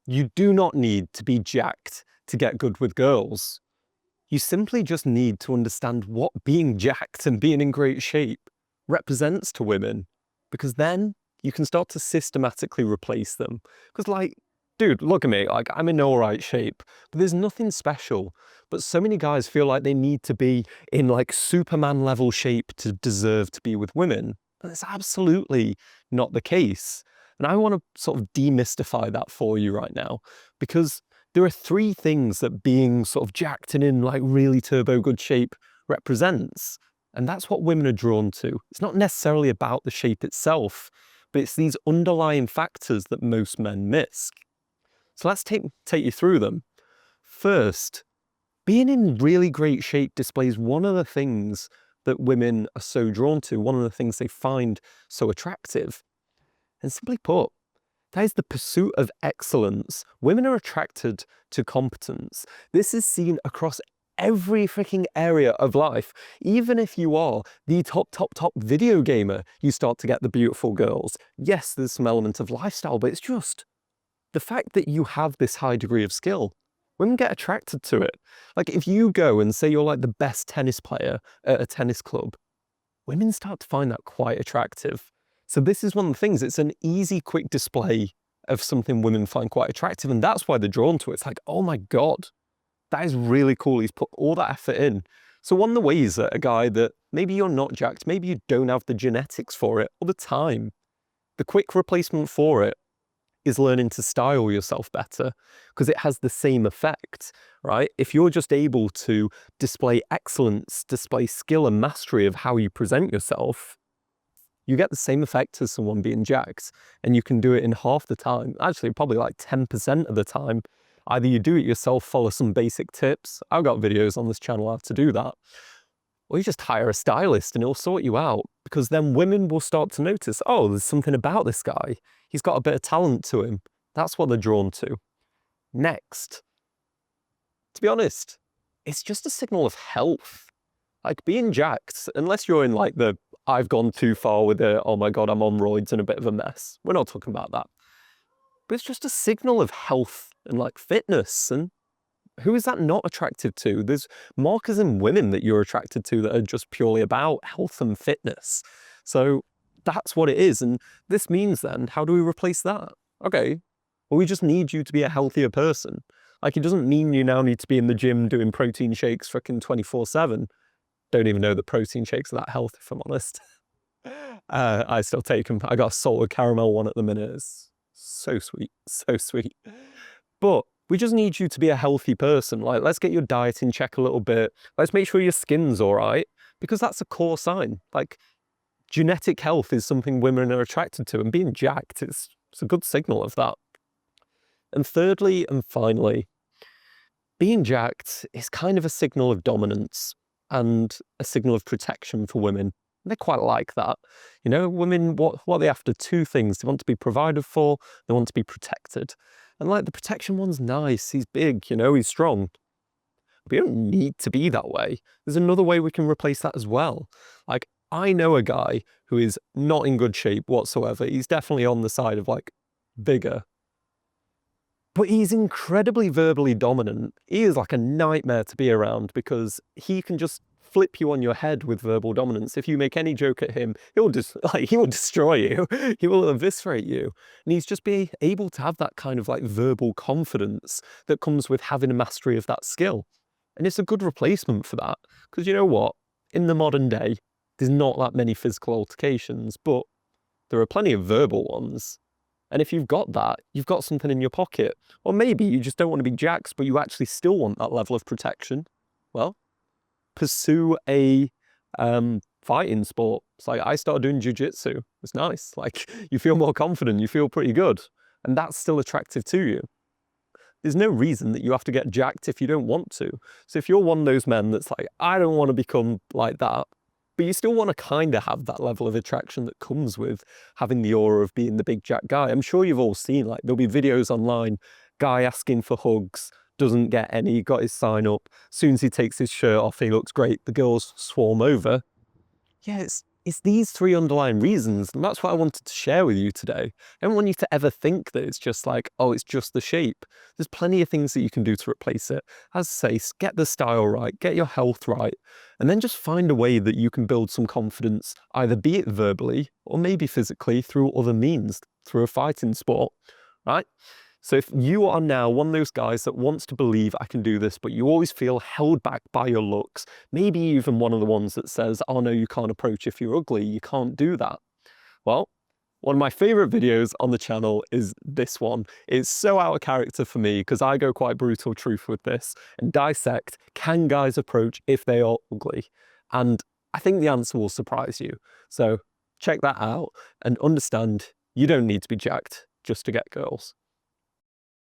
You do not need to be jacked to get good with girls. You simply just need to understand what being jacked and being in great shape represents to women, because then you can start to systematically replace them. Because like, dude, look at me, like I'm in all right shape, but there's nothing special. But so many guys feel like they need to be in like Superman level shape to deserve to be with women. And it's absolutely not the case. And I want to sort of demystify that for you right now, because there are three things that being sort of jacked and in like really turbo good shape represents. And that's what women are drawn to. It's not necessarily about the shape itself, but it's these underlying factors that most men miss. So let's take you through them. First, being in really great shape displays one of the things that women are so drawn to, one of the things they find so attractive. And simply put, that is the pursuit of excellence. Women are attracted to competence. This is seen across every freaking area of life. Even if you are the top video gamer, you start to get the beautiful girls. Yes, there's some element of lifestyle, but it's just the fact that you have this high degree of skill. Women get attracted to it. Like if you go and say you're like the best tennis player at a tennis club, women start to find that quite attractive. So this is one of the things, it's an easy, quick display of something women find quite attractive, and that's why they're drawn to it. It's like, oh my God, that is really cool. He's put all that effort in. So one of the ways that a guy that maybe you're not jacked, maybe you don't have the genetics for it or the time, the quick replacement for it is learning to style yourself better, because it has the same effect, right? If you're just able to display excellence, display skill and mastery of how you present yourself, you get the same effect as someone being jacked, and you can do it in half the time. Actually, probably like 10% of the time. Either you do it yourself, follow some basic tips. I've got videos on this channel how to do that. Or you just hire a stylist and he'll sort you out, because then women will start to notice, oh, there's something about this guy. He's got a bit of talent to him. That's what they're drawn to. Next, to be honest, it's just a signal of health. Like being jacked, unless you're in like the I've gone too far with it, oh my God, I'm on roids and a bit of a mess. We're not talking about that. But it's just a signal of health and like fitness. And who is that not attractive to? There's markers in women that you're attracted to that are just purely about health and fitness. So that's what it is. And this means then, how do we replace that? Okay, well, we just need you to be a healthier person. Like it doesn't mean you now need to be in the gym doing protein shakes freaking 24/7. Don't even know that protein shakes are that healthy, if I'm honest. I still take them. I got a salted caramel one at the minute. It's so sweet, so sweet. But we just need you to be a healthy person. Like, let's get your diet in check a little bit. Let's make sure your skin's all right, because that's a core sign. Like, genetic health is something women are attracted to, and being jacked is a good signal of that. And thirdly and finally, being jacked is kind of a signal of dominance and a signal of protection for women. They quite like that. You know, women, what are they after? Two things. They want to be provided for, they want to be protected. And like the protection one's nice, he's big, you know, he's strong. We don't need to be that way. There's another way we can replace that as well. Like, I know a guy who is not in good shape whatsoever. He's definitely on the side of like bigger. But he's incredibly verbally dominant. He is like a nightmare to be around, because he can just flip you on your head with verbal dominance. If you make any joke at him, he will destroy you. He will eviscerate you. And he's just be able to have that kind of like verbal confidence that comes with having a mastery of that skill. And it's a good replacement for that. Because you know what? In the modern day, there's not that many physical altercations, but there are plenty of verbal ones. And if you've got that, you've got something in your pocket. Or maybe you just don't want to be jacked, but you actually still want that level of protection. Well, pursue a fighting sport. It's like I started doing jiu-jitsu. It's nice. Like you feel more confident, you feel pretty good. And that's still attractive to you. There's no reason that you have to get jacked if you don't want to. So if you're one of those men that's like, I don't want to become like that, but you still want to kind of have that level of attraction that comes with having the aura of being the big jack guy. I'm sure you've all seen, like, there'll be videos online, guy asking for hugs, doesn't get any, got his sign up. As soon as he takes his shirt off, he looks great. The girls swarm over. Yeah, It's these three underlying reasons, and that's what I wanted to share with you today. I don't want you to ever think that it's just like, oh, it's just the shape. There's plenty of things that you can do to replace it. As I say, get the style right, get your health right, and then just find a way that you can build some confidence, either be it verbally or maybe physically through other means, through a fighting sport, right? So if you are now one of those guys that wants to believe I can do this, but you always feel held back by your looks, maybe even one of the ones that says, oh no, you can't approach if you're ugly, you can't do that. Well, one of my favorite videos on the channel is this one. It's so out of character for me because I go quite brutal truth with this and dissect, can guys approach if they are ugly? And I think the answer will surprise you. So check that out and understand you don't need to be jacked just to get girls.